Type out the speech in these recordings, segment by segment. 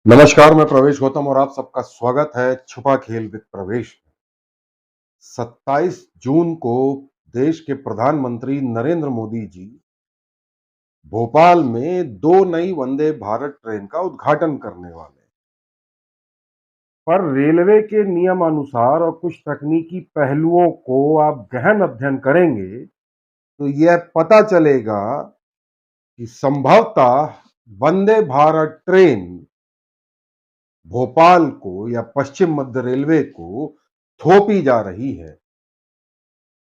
नमस्कार, मैं प्रवेश गौतम और आप सबका स्वागत है छुपा खेल विद प्रवेश में। 27 जून को देश के प्रधानमंत्री नरेंद्र मोदी जी भोपाल में 2 नई वंदे भारत ट्रेन का उद्घाटन करने वाले हैं। पर रेलवे के नियमानुसार और कुछ तकनीकी पहलुओं को आप गहन अध्ययन करेंगे तो यह पता चलेगा कि संभवतः वंदे भारत ट्रेन भोपाल को या पश्चिम मध्य रेलवे को थोपी जा रही है।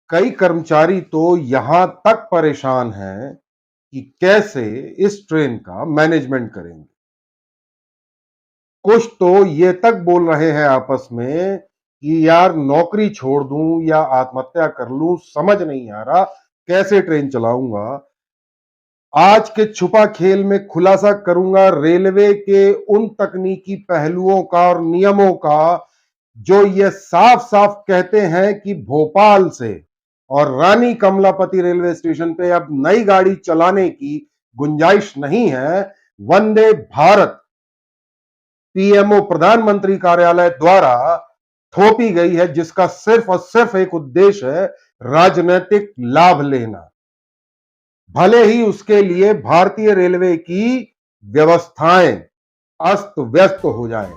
कई कर्मचारी तो यहां तक परेशान हैं कि कैसे इस ट्रेन का मैनेजमेंट करेंगे। कुछ तो ये तक बोल रहे हैं आपस में कि यार नौकरी छोड़ दूं या आत्महत्या कर लूं, समझ नहीं आ रहा कैसे ट्रेन चलाऊंगा। आज के छुपा खेल में खुलासा करूंगा रेलवे के उन तकनीकी पहलुओं का और नियमों का जो ये साफ साफ कहते हैं कि भोपाल से और रानी कमलापति रेलवे स्टेशन पे अब नई गाड़ी चलाने की गुंजाइश नहीं है। वंदे भारत पीएमओ प्रधानमंत्री कार्यालय द्वारा थोपी गई है, जिसका सिर्फ और सिर्फ एक उद्देश्य है, राजनीतिक लाभ लेना। भले ही उसके लिए भारतीय रेलवे की व्यवस्थाएं अस्त व्यस्त हो जाए।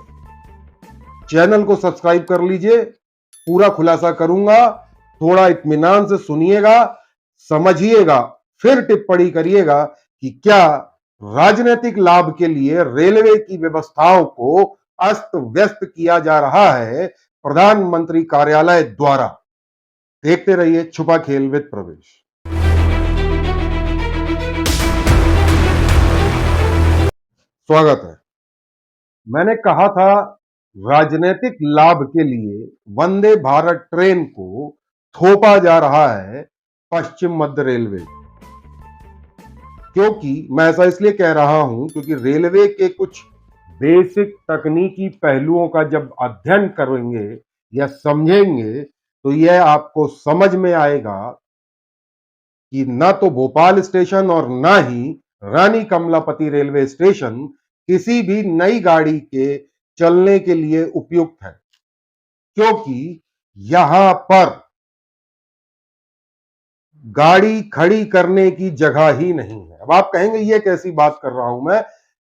चैनल को सब्सक्राइब कर लीजिए, पूरा खुलासा करूंगा, थोड़ा इत्मीनान से सुनिएगा, समझिएगा, फिर टिप्पणी करिएगा कि क्या राजनीतिक लाभ के लिए रेलवे की व्यवस्थाओं को अस्त व्यस्त किया जा रहा है प्रधानमंत्री कार्यालय द्वारा। देखते रहिए छुपा खेल विद प्रवेश। स्वागत है। मैंने कहा था राजनीतिक लाभ के लिए वंदे भारत ट्रेन को थोपा जा रहा है पश्चिम मध्य रेलवे। क्योंकि मैं ऐसा इसलिए कह रहा हूं क्योंकि रेलवे के कुछ बेसिक तकनीकी पहलुओं का जब अध्ययन करेंगे या समझेंगे तो यह आपको समझ में आएगा कि ना तो भोपाल स्टेशन और ना ही रानी कमलापति रेलवे स्टेशन किसी भी नई गाड़ी के चलने के लिए उपयुक्त है, क्योंकि यहां पर गाड़ी खड़ी करने की जगह ही नहीं है। अब आप कहेंगे ये कैसी बात कर रहा हूं मैं,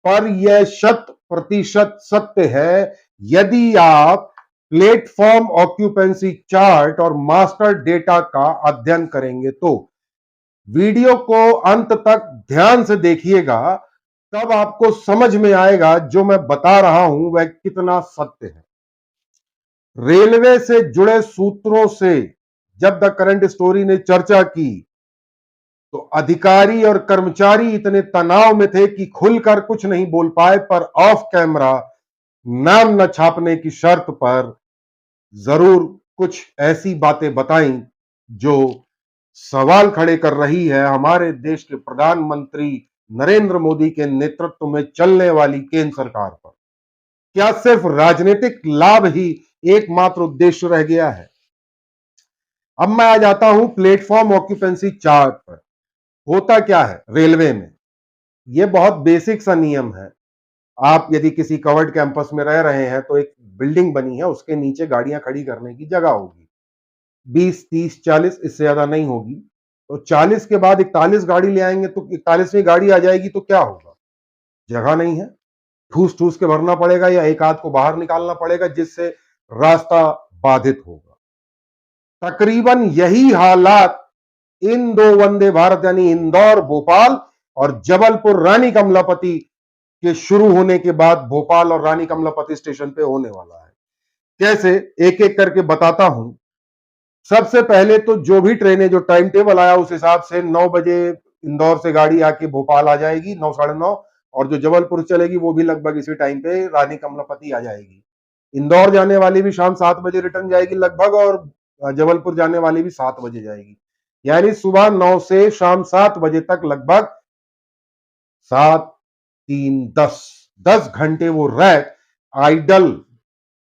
पर यह 100% सत्य है। यदि आप प्लेटफॉर्म ऑक्यूपेंसी चार्ट और मास्टर डेटा का अध्ययन करेंगे तो वीडियो को अंत तक ध्यान से देखिएगा, तब आपको समझ में आएगा जो मैं बता रहा हूं वह कितना सत्य है। रेलवे से जुड़े सूत्रों से जब द करंट स्टोरी ने चर्चा की तो अधिकारी और कर्मचारी इतने तनाव में थे कि खुलकर कुछ नहीं बोल पाए, पर ऑफ कैमरा नाम न छापने की शर्त पर जरूर कुछ ऐसी बातें बताई जो सवाल खड़े कर रही है हमारे देश के प्रधानमंत्री नरेंद्र मोदी के नेतृत्व में चलने वाली केंद्र सरकार पर। क्या सिर्फ राजनीतिक लाभ ही एकमात्र उद्देश्य रह गया है? अब मैं आ जाता हूं प्लेटफॉर्म ऑक्यूपेंसी चार्ट पर। होता क्या है रेलवे में, यह बहुत बेसिक सा नियम है। आप यदि किसी कवर्ड कैंपस में रह रहे हैं तो एक बिल्डिंग बनी है, उसके नीचे गाड़ियां खड़ी करने की जगह होगी। 20, 30, 40 इससे ज्यादा नहीं होगी। तो 40 के बाद 41 गाड़ी ले आएंगे तो 41वीं गाड़ी आ जाएगी तो क्या होगा? जगह नहीं है, ठूस ठूस के भरना पड़ेगा या एक आध को बाहर निकालना पड़ेगा, जिससे रास्ता बाधित होगा। तकरीबन यही हालात इन दो वंदे भारत यानी इंदौर भोपाल और जबलपुर रानी कमलापति के शुरू होने के बाद भोपाल और रानी कमलापति स्टेशन पे होने वाला है। कैसे, एक एक करके बताता हूं। सबसे पहले तो जो भी ट्रेनें जो टाइम टेबल आया उस हिसाब से 9 बजे इंदौर से गाड़ी आके भोपाल आ जाएगी, 9 साढ़े 9, और जो जबलपुर चलेगी वो भी लगभग इसी टाइम पे रानी कमलापति आ जाएगी। इंदौर जाने वाली भी शाम 7 बजे रिटर्न जाएगी लगभग, और जबलपुर जाने वाली भी 7 बजे जाएगी। यानी सुबह 9 से शाम 7 बजे तक लगभग 7, 3, 10 घंटे वो रैक आइडल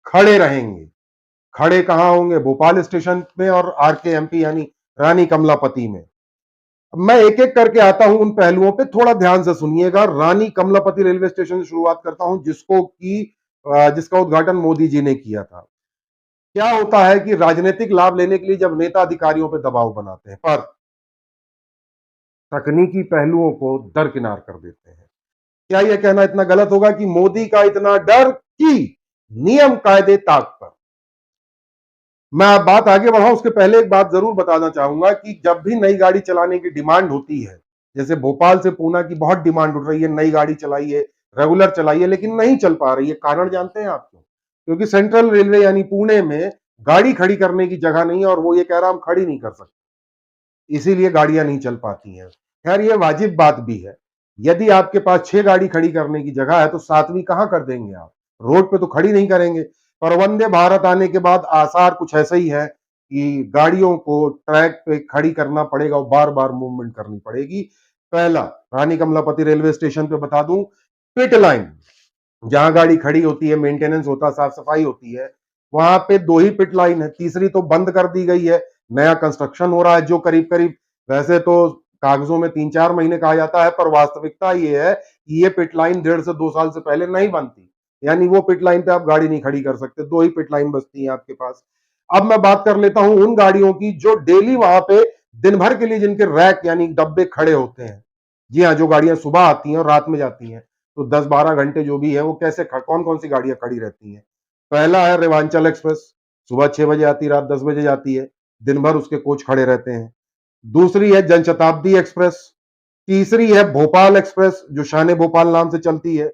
खड़े रहेंगे। खड़े कहां होंगे? भोपाल स्टेशन में और आरकेएमपी यानी रानी कमलापति में। मैं एक एक करके आता हूं उन पहलुओं पे, थोड़ा ध्यान से सुनिएगा। रानी कमलापति रेलवे स्टेशन से शुरुआत करता हूं, जिसका उद्घाटन मोदी जी ने किया था। क्या होता है कि राजनीतिक लाभ लेने के लिए जब नेता अधिकारियों पर दबाव बनाते हैं, पर तकनीकी पहलुओं को दरकिनार कर देते हैं। क्या यह कहना इतना गलत होगा कि मोदी का इतना डर कि नियम कायदे ताक पर? मैं अब बात आगे बढ़ाऊं उसके पहले एक बात जरूर बताना चाहूंगा कि जब भी नई गाड़ी चलाने की डिमांड होती है, जैसे भोपाल से पूना की बहुत डिमांड उठ रही है, नई गाड़ी चलाइए, रेगुलर चलाइए, लेकिन नहीं चल पा रही है। कारण जानते हैं आप क्यों? क्योंकि सेंट्रल रेलवे यानी पुणे में गाड़ी खड़ी करने की जगह नहीं है, और वो ये कह रहा हम खड़ी नहीं कर सकते, इसीलिए गाड़ियां नहीं चल पाती हैं। खैर ये वाजिब बात भी है। यदि आपके पास 6 गाड़ी खड़ी करने की जगह है तो 7वीं कहां कर देंगे आप? रोड पे तो खड़ी नहीं करेंगे। पर वंदे भारत आने के बाद आसार कुछ ऐसे ही है कि गाड़ियों को ट्रैक पे खड़ी करना पड़ेगा और बार बार मूवमेंट करनी पड़ेगी। पहला, रानी कमलापति रेलवे स्टेशन पे बता दूं, पिट लाइन, जहां गाड़ी खड़ी होती है, मेंटेनेंस होता है, साफ सफाई होती है, वहां पे 2 ही पिट लाइन है, तीसरी तो बंद कर दी गई है। नया कंस्ट्रक्शन हो रहा है जो करीब करीब, वैसे तो कागजों में 3-4 महीने कहा जाता है, पर वास्तविकता ये है कि ये पिट लाइन 1.5 से 2 साल से पहले नहीं बनती। यानी वो पिट लाइन पे आप गाड़ी नहीं खड़ी कर सकते, 2 ही पिट लाइन बचती है आपके पास। अब मैं बात कर लेता हूं उन गाड़ियों की जो डेली वहां पे दिन भर के लिए जिनके रैक यानी डब्बे खड़े होते हैं। जी हाँ, जो गाड़ियां सुबह आती हैं और रात में जाती हैं, तो 10-12 घंटे जो भी है वो कैसे, कौन कौन सी गाड़ियां खड़ी रहती हैं? पहला है रेवांचल एक्सप्रेस, सुबह 6 बजे आती, रात 10 बजे जाती है, दिन भर उसके कोच खड़े रहते हैं। दूसरी है जनशताब्दी एक्सप्रेस। तीसरी है भोपाल एक्सप्रेस जो शान भोपाल नाम से चलती है।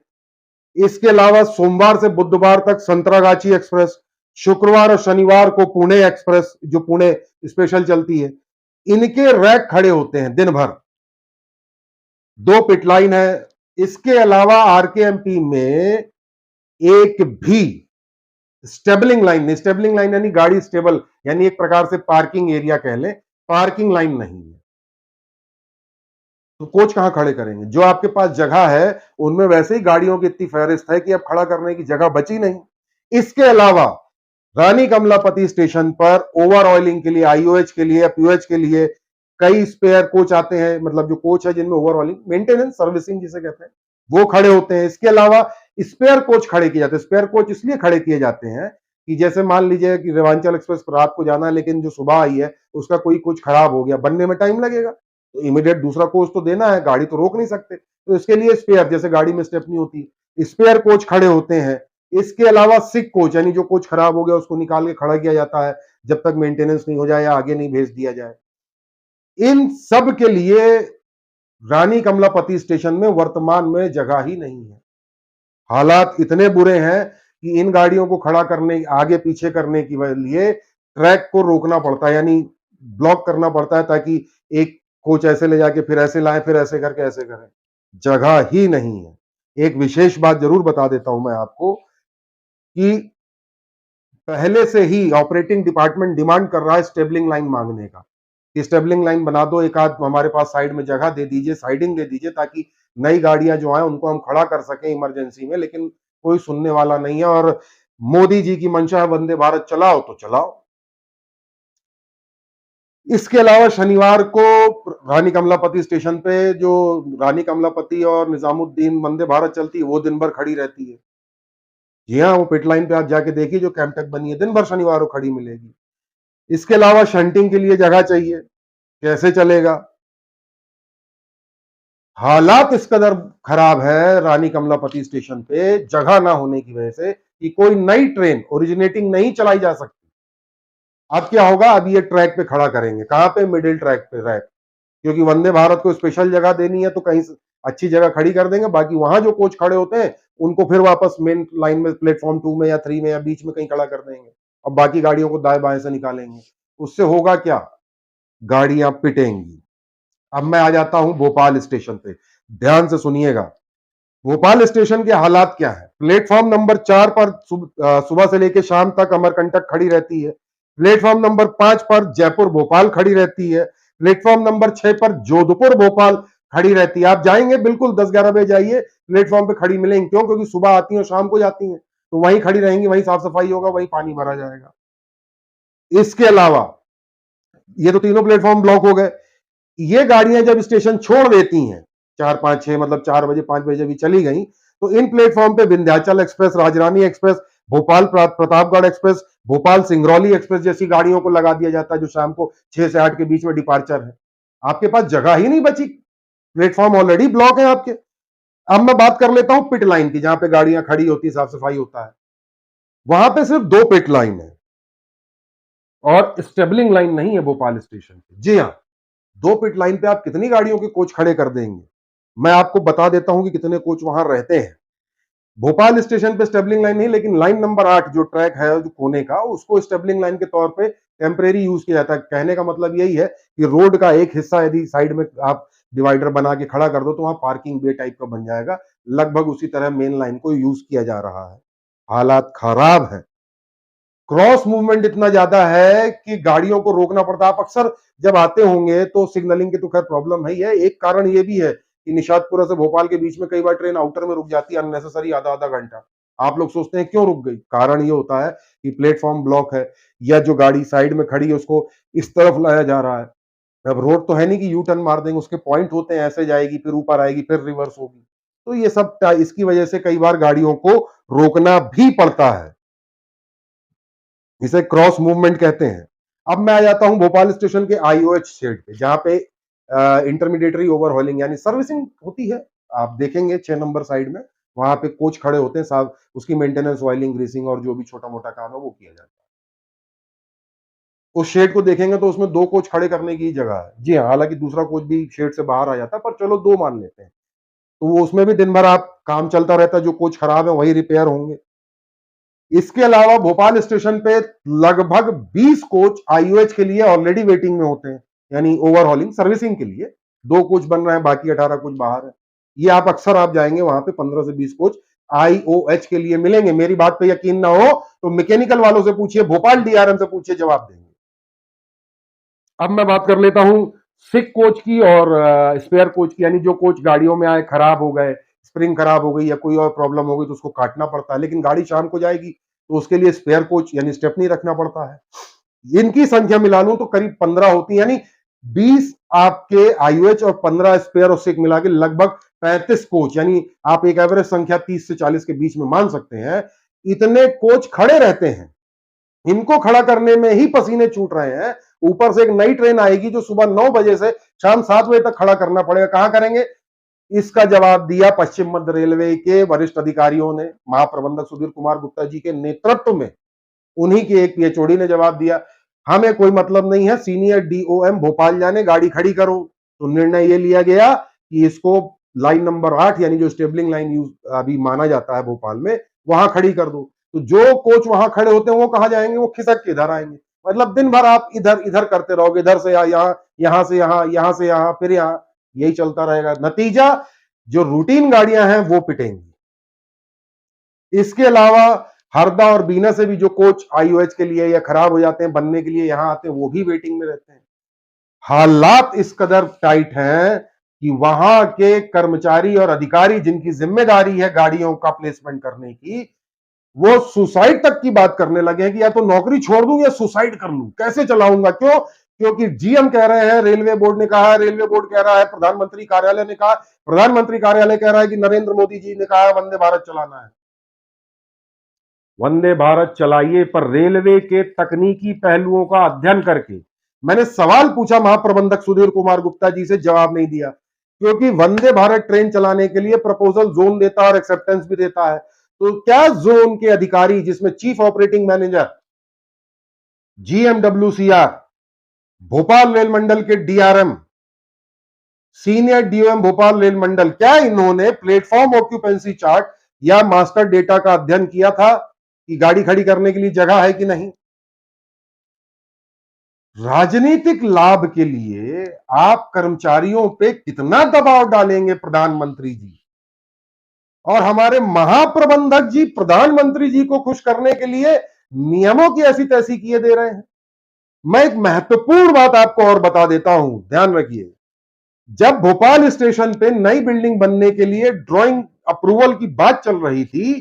इसके अलावा सोमवार से बुधवार तक संतरागाछी एक्सप्रेस, शुक्रवार और शनिवार को पुणे एक्सप्रेस जो पुणे स्पेशल चलती है। इनके रैक खड़े होते हैं दिन भर, 2 पिट लाइन है। इसके अलावा आरकेएमपी में एक भी स्टेबलिंग लाइन नहीं, स्टेबलिंग लाइन यानी गाड़ी स्टेबल, यानी एक प्रकार से पार्किंग एरिया कह लें, पार्किंग लाइन नहीं है। तो कोच कहां खड़े करेंगे? जो आपके पास जगह है उनमें वैसे ही गाड़ियों की इतनी फहरिस्त है कि अब खड़ा करने की जगह बची नहीं। इसके अलावा रानी कमलापति स्टेशन पर ओवर ऑयलिंग के लिए, आईओएच के लिए, पीओएच के लिए कई स्पेयर कोच आते हैं, मतलब जो कोच है जिनमें ओवर ऑयलिंग, मेंटेनेंस, सर्विसिंग जिसे कहते हैं, वो खड़े होते हैं। इसके अलावा स्पेयर कोच खड़े किए जाते हैं। स्पेयर कोच इसलिए खड़े किए जाते हैं कि जैसे मान लीजिए कि रेवांचल एक्सप्रेस को रात को जाना है, लेकिन जो सुबह आई है उसका कोई कोच खराब हो गया, बनने में टाइम लगेगा, तो इमीडिएट दूसरा कोच तो देना है, गाड़ी तो रोक नहीं सकते, तो इसके लिए स्पेयर, जैसे गाड़ी में स्टेपनी होती है, स्पेयर कोच खड़े होते हैं। इसके अलावा सिक कोच, यानी जो कोच खराब हो गया उसको निकाल के खड़ा किया जाता है जब तक मेंटेनेंस नहीं हो जाए या आगे नहीं भेज दिया जाए। इन सब के लिए रानी कमलापति स्टेशन में वर्तमान में जगह ही नहीं है। हालात इतने बुरे हैं कि इन गाड़ियों को खड़ा करने, आगे पीछे करने के लिए ट्रैक को रोकना पड़ता है, यानी ब्लॉक करना पड़ता है, ताकि एक कोच ऐसे ले जाके फिर ऐसे लाएं, फिर ऐसे करके ऐसे करें। जगह ही नहीं है। एक विशेष बात जरूर बता देता हूं मैं आपको कि पहले से ही ऑपरेटिंग डिपार्टमेंट डिमांड कर रहा है स्टेबलिंग लाइन मांगने का, कि स्टेबलिंग लाइन बना दो, एक आध हमारे पास साइड में जगह दे दीजिए, साइडिंग दे दीजिए, ताकि नई गाड़ियां जो आए उनको हम खड़ा कर सकें इमरजेंसी में। लेकिन कोई सुनने वाला नहीं है, और मोदी जी की मंशा है वंदे भारत चलाओ तो चलाओ। इसके अलावा शनिवार को रानी कमलापति स्टेशन पे जो रानी कमलापति और निजामुद्दीन वंदे भारत चलती है वो दिन भर खड़ी रहती है। जी हाँ, वो पिट लाइन पे आप जाके देखिए जो कैंपटेक बनी है, दिन भर शनिवार को खड़ी मिलेगी। इसके अलावा शंटिंग के लिए जगह चाहिए, कैसे चलेगा? हालात इस कदर खराब है रानी कमलापति स्टेशन पे जगह ना होने की वजह से कि कोई नई ट्रेन ओरिजिनेटिंग नहीं चलाई जा सकती। अब क्या होगा? अब ये ट्रैक पे खड़ा करेंगे, कहां पे? मिडिल ट्रैक पे रैक, क्योंकि वंदे भारत को स्पेशल जगह देनी है तो कहीं अच्छी जगह खड़ी कर देंगे, बाकी वहां जो कोच खड़े होते हैं उनको फिर वापस मेन लाइन में प्लेटफॉर्म 2 में या 3 में या बीच में कहीं खड़ा कर देंगे, और बाकी गाड़ियों को दाएं बाएं से निकालेंगे। उससे होगा क्या? गाड़ियां पिटेंगी। अब मैं आ जाता हूं भोपाल स्टेशन पे, ध्यान से सुनिएगा। भोपाल स्टेशन के हालात क्या है? प्लेटफॉर्म नंबर 4 पर सुबह से लेकर शाम तक अमरकंटक खड़ी रहती है। प्लेटफॉर्म नंबर 5 पर जयपुर भोपाल खड़ी रहती है। प्लेटफॉर्म नंबर 6 पर जोधपुर भोपाल खड़ी रहती है। आप जाएंगे बिल्कुल 10-11 बजे जाइए, प्लेटफॉर्म पे खड़ी मिलेंगी। क्यों? क्योंकि सुबह आती है और शाम को जाती है, तो वहीं खड़ी रहेंगी, वहीं साफ सफाई होगा, वहीं पानी भरा जाएगा। इसके अलावा ये तो तीनों प्लेटफॉर्म ब्लॉक हो गए। ये गाड़ियां जब स्टेशन छोड़ देती हैं 4-5-6 मतलब 4 बजे 5 बजे भी चली गई, तो इन प्लेटफॉर्म पे Vindhyachal express, Rajrani express, Bhopal Pratapgarh express, Bhopal Singrauli express जैसी गाड़ियों को लगा दिया जाता है जो शाम को 6 से 8 के बीच में डिपार्चर है। आपके पास जगह ही नहीं बची, प्लेटफॉर्म ऑलरेडी ब्लॉक है आपके। अब मैं बात कर लेता हूं पिट लाइन की, जहां पे गाड़ियां खड़ी होती, साफ सफाई होता है। वहां पे सिर्फ 2 पिट लाइन है और स्टेबलिंग लाइन नहीं है भोपाल स्टेशन पे। जी हां, 2 पिट लाइन पे आप कितनी गाड़ियों के कोच खड़े कर देंगे? मैं आपको बता देता हूं कि कितने कोच वहां रहते हैं। भोपाल स्टेशन पे स्टेबलिंग लाइन नहीं, लेकिन लाइन नंबर 8 जो ट्रैक है जो कोने का, उसको स्टेबलिंग लाइन के तौर पे टेम्परेरी यूज किया जाता है। कहने का मतलब यही है कि रोड का एक हिस्सा यदि साइड में आप डिवाइडर बना के खड़ा कर दो तो वहां पार्किंग बे टाइप का बन जाएगा। लगभग उसी तरह मेन लाइन को यूज किया जा रहा है। हालात खराब है, क्रॉस मूवमेंट इतना ज्यादा है कि गाड़ियों को रोकना पड़ता है। आप अक्सर जब आते होंगे तो सिग्नलिंग की तो खैर प्रॉब्लम है ही है, एक कारण ये भी है कि निशातपुरा से भोपाल के बीच में कई बार ट्रेन आउटर में रुक जाती है अननेसेसरी आधा आधा घंटा। आप लोग सोचते हैं क्यों रुक गई, कारण ये होता है कि प्लेटफॉर्म ब्लॉक है या जो गाड़ी साइड में खड़ी है उसको इस तरफ लाया जा रहा है। अब रोड तो है नहीं कि यू टर्न मार देंगे, उसके पॉइंट होते हैं, ऐसे जाएगी फिर ऊपर आएगी फिर रिवर्स होगी। तो ये सब इसकी वजह से कई बार गाड़ियों को रोकना भी पड़ता है, इसे क्रॉस मूवमेंट कहते हैं। अब मैं आ जाता हूं भोपाल स्टेशन के आईओएच शेड पे, जहां पे इंटरमीडिएटरी ओवरहॉलिंग यानी सर्विसिंग होती है। आप देखेंगे 6 नंबर साइड में वहां पे कोच खड़े होते हैं, साहब उसकी मेंटेनेंस, ऑयलिंग, ग्रीसिंग और जो भी छोटा मोटा काम है वो किया जाता है। उस शेड को देखेंगे तो उसमें 2 कोच खड़े करने की जगह है। जी हाँ, हालांकि दूसरा कोच भी शेड से बाहर आ जाता है, पर चलो 2 मान लेते हैं। तो वो उसमें भी दिन भर आप काम चलता रहता है, जो कोच खराब है वही रिपेयर होंगे। इसके अलावा भोपाल स्टेशन पे लगभग 20 कोच आईओएच के लिए ऑलरेडी वेटिंग में होते हैं, यानी ओवरहॉलिंग सर्विसिंग के लिए। 2 कोच बन रहे हैं, बाकी 18 कोच बाहर है। ये आप अक्सर आप जाएंगे वहां पे 15 से 20 कोच आईओएच के लिए मिलेंगे। मेरी बात पे यकीन ना हो तो मैकेनिकल वालों से पूछिए, भोपाल डीआरएम से पूछिए, जवाब देंगे। अब मैं बात कर लेता हूं सिक कोच की और स्पेयर कोच की, यानी जो कोच गाड़ियों में आए खराब हो गए, स्प्रिंग खराब हो गई या कोई और प्रॉब्लम हो गई तो उसको काटना पड़ता है, लेकिन गाड़ी शाम को जाएगी तो उसके लिए स्पेयर कोच यानी स्टेपनी रखना पड़ता है। इनकी संख्या मिला लूं तो करीब 15 होती है, यानी 20 आपके आईओएच और 15 स्पेयर और सिक मिला के लगभग 35 कोच, यानी आप एक एवरेज संख्या 30 से 40 के बीच में मान सकते हैं। इतने कोच खड़े रहते हैं, इनको खड़ा करने में ही पसीने छूट रहे हैं। ऊपर से एक नई ट्रेन आएगी जो सुबह 9 बजे से शाम 7 बजे तक खड़ा करना पड़ेगा। कहां करेंगे? इसका जवाब दिया पश्चिम मध्य रेलवे के वरिष्ठ अधिकारियों ने, महाप्रबंधक सुधीर कुमार गुप्ता जी के नेतृत्व में। उन्हीं के एक पीएचओडी ने जवाब दिया, हमें कोई मतलब नहीं है, सीनियर डीओएम भोपाल जाने, गाड़ी खड़ी करो। तो निर्णय यह लिया गया कि इसको लाइन नंबर 8 यानी जो स्टेबलिंग लाइन यूज अभी माना जाता है भोपाल में, वहां खड़ी कर दो। तो जो कोच वहां खड़े होते हैं वो कहां जाएंगे? वो खिसक के इधर आएंगे। मतलब दिन भर आप इधर इधर करते रहोगे, इधर से यहाँ, यहां से यहां, यहां से यहां, फिर यहां, यही चलता रहेगा। नतीजा, जो रूटीन गाड़ियां हैं वो पिटेंगी। इसके अलावा हरदा और बीना से भी जो कोच आईओएच के लिए या खराब हो जाते हैं, बनने के लिए यहां आते हैं, वो भी वेटिंग में रहते हैं। हालात इस कदर टाइट हैं कि वहां के कर्मचारी और अधिकारी जिनकी जिम्मेदारी है गाड़ियों का प्लेसमेंट करने की, वो सुसाइड तक की बात करने लगे हैं कि या तो नौकरी छोड़ दूं या सुसाइड कर लूं, कैसे चलाऊंगा। क्यों? क्योंकि जीएम कह रहे हैं, रेलवे बोर्ड ने कहा है, रेलवे बोर्ड कह रहा है, प्रधानमंत्री कार्यालय ने कहा, प्रधानमंत्री कार्यालय कह रहा है कि नरेंद्र मोदी जी ने कहा है वंदे भारत चलाना है। वंदे भारत चलाइए, पर रेलवे के तकनीकी पहलुओं का अध्ययन करके। मैंने सवाल पूछा महाप्रबंधक सुधीर कुमार गुप्ता जी से, जवाब नहीं दिया। क्योंकि वंदे भारत ट्रेन चलाने के लिए प्रपोजल जोन देता है और एक्सेप्टेंस भी देता है। तो क्या जोन के अधिकारी, जिसमें chief operating manager, GM WCR, Bhopal रेल मंडल के डीआरएम, सीनियर डीओएम भोपाल रेल मंडल, क्या इन्होंने प्लेटफॉर्म ऑक्यूपेंसी चार्ट या मास्टर डेटा का अध्ययन किया था कि गाड़ी खड़ी करने के लिए जगह है कि नहीं? राजनीतिक लाभ के लिए आप कर्मचारियों पे कितना दबाव डालेंगे प्रधानमंत्री जी? और हमारे महाप्रबंधक जी प्रधानमंत्री जी को खुश करने के लिए नियमों की ऐसी तैसी किए दे रहे हैं। मैं एक महत्वपूर्ण बात आपको और बता देता हूं, ध्यान रखिए। जब भोपाल स्टेशन पे नई बिल्डिंग बनने के लिए ड्राइंग अप्रूवल की बात चल रही थी,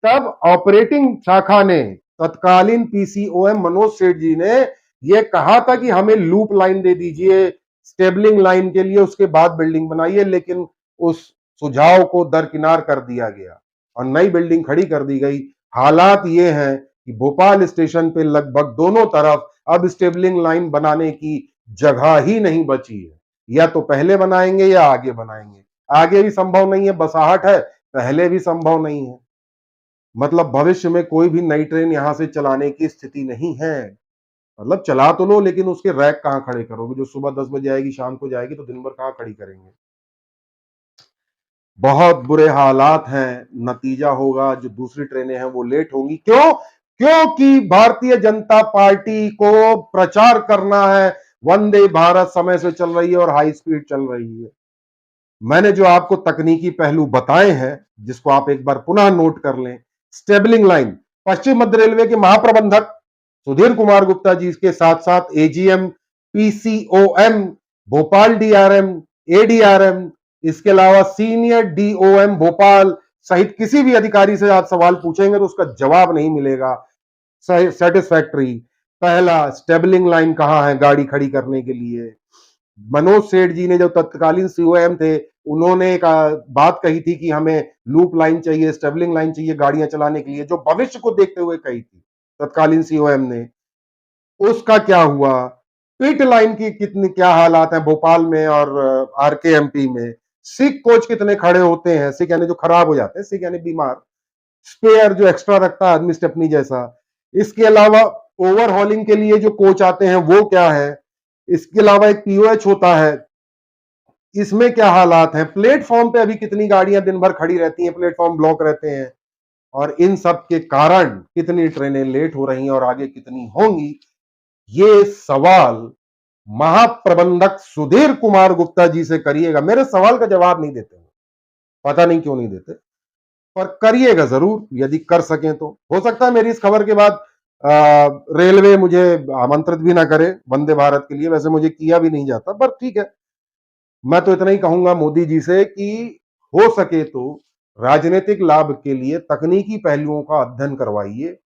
तब ऑपरेटिंग शाखा ने, तत्कालीन पीसीओएम मनोज सेठ जी ने यह कहा था कि हमें लूप लाइन दे दीजिए, स्टेबलिंग लाइन के लिए उसके बाद बिल्डिंग बनाइए, लेकिन उस सुझाव को दरकिनार कर दिया गया और नई बिल्डिंग खड़ी कर दी गई। हालात ये हैं कि भोपाल स्टेशन पे लगभग दोनों तरफ अब स्टेबलिंग लाइन बनाने की जगह ही नहीं बची है। या तो पहले बनाएंगे या आगे बनाएंगे। आगे भी संभव नहीं है, बसाहट है, पहले भी संभव नहीं है। मतलब भविष्य में कोई भी नई ट्रेन यहां से चलाने की स्थिति नहीं है। मतलब चला तो लो, लेकिन उसके रैक कहां खड़े करोगे? जो सुबह 10 बजे आएगी शाम को जाएगी, तो दिन भर कहां खड़ी करेंगे? बहुत बुरे हालात हैं। नतीजा होगा जो दूसरी ट्रेनें हैं वो लेट होंगी। क्यों? क्योंकि भारतीय जनता पार्टी को प्रचार करना है वंदे भारत समय से चल रही है और हाई स्पीड चल रही है। मैंने जो आपको तकनीकी पहलू बताए हैं, जिसको आप एक बार पुनः नोट कर लें। स्टेबलिंग लाइन, पश्चिम मध्य रेलवे के महाप्रबंधक सुधीर कुमार गुप्ता जी के साथ साथ एजीएम, पीसीओएम, भोपाल डीआरएम, एडीआरएम, इसके अलावा सीनियर डीओएम भोपाल सहित किसी भी अधिकारी से आप सवाल पूछेंगे तो उसका जवाब नहीं मिलेगा सेटिस्फैक्टरी। पहला, स्टेबलिंग लाइन कहां है गाड़ी खड़ी करने के लिए? मनोज सेठ जी ने जो तत्कालीन सीओएम थे, उन्होंने एक बात कही थी कि हमें लूप लाइन चाहिए, स्टेबलिंग लाइन चाहिए गाड़ियां चलाने के लिए, जो भविष्य को देखते हुए कही थी तत्कालीन सीओएम ने। उसका क्या हुआ? पिट लाइन की कितनी क्या हालात हैं भोपाल में और आरकेएमपी में? सिक कोच कितने खड़े होते हैं? सिक यानी जो खराब हो जाते हैं, सिक यानी बीमार, स्पेयर जो एक्स्ट्रा रखता है आदमी स्टेपनी जैसा। इसके अलावा ओवरहॉलिंग के लिए जो कोच आते हैं वो क्या है? इसके अलावा एक पीओएच होता है, इसमें क्या हालात हैं? प्लेटफॉर्म पे अभी कितनी गाड़ियां दिन भर खड़ी रहती हैं, प्लेटफॉर्म ब्लॉक रहते हैं, और इन सब के कारण कितनी ट्रेनें लेट हो रही हैं और आगे कितनी होंगी? ये सवाल महाप्रबंधक सुधीर कुमार गुप्ता जी से करिएगा। मेरे सवाल का जवाब नहीं देते, पता नहीं क्यों नहीं देते, पर करिएगा जरूर यदि कर सकें तो। हो सकता है मेरी इस खबर के बाद रेलवे मुझे आमंत्रित भी ना करे वंदे भारत के लिए, वैसे मुझे किया भी नहीं जाता, पर ठीक है। मैं तो इतना ही कहूंगा मोदी जी से कि हो सके तो राजनीतिक लाभ के लिए तकनीकी पहलुओं का अध्ययन करवाइए।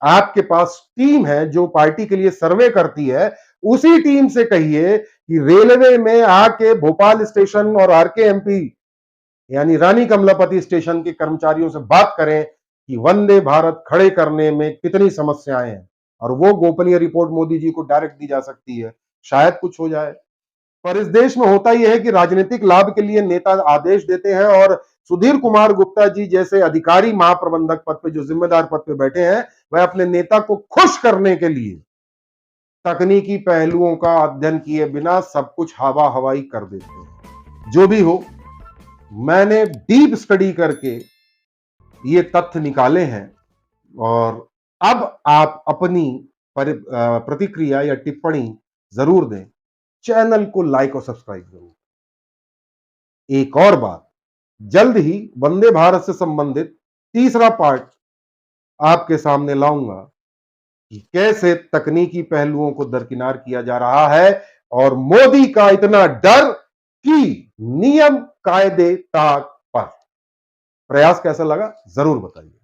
आपके पास टीम है जो पार्टी के लिए सर्वे करती है, उसी टीम से कहिए कि रेलवे में आके भोपाल स्टेशन और आरकेएमपी यानी रानी कमलापति स्टेशन के कर्मचारियों से बात करें कि वंदे भारत खड़े करने में कितनी समस्याएं हैं, और वो गोपनीय रिपोर्ट मोदी जी को डायरेक्ट दी जा सकती है, शायद कुछ हो जाए। पर इस देश में होता यह है कि राजनीतिक लाभ के लिए नेता आदेश देते हैं, और सुधीर कुमार गुप्ता जी जैसे अधिकारी महाप्रबंधक पद पे, जो जिम्मेदार पद पे बैठे हैं, वह अपने नेता को खुश करने के लिए तकनीकी पहलुओं का अध्ययन किए बिना सब कुछ हवा हवाई कर देते हैं। जो भी हो, मैंने डीप स्टडी करके ये तथ्य निकाले हैं, और अब आप अपनी प्रतिक्रिया या टिप्पणी जरूर दें। चैनल को लाइक और सब्सक्राइब जरूर। एक और बात, जल्द ही वंदे भारत से संबंधित तीसरा पार्ट आपके सामने लाऊंगा कि कैसे तकनीकी पहलुओं को दरकिनार किया जा रहा है, और मोदी का इतना डर कि नियम कायदे ताक पर। प्रयास कैसा लगा जरूर बताइए।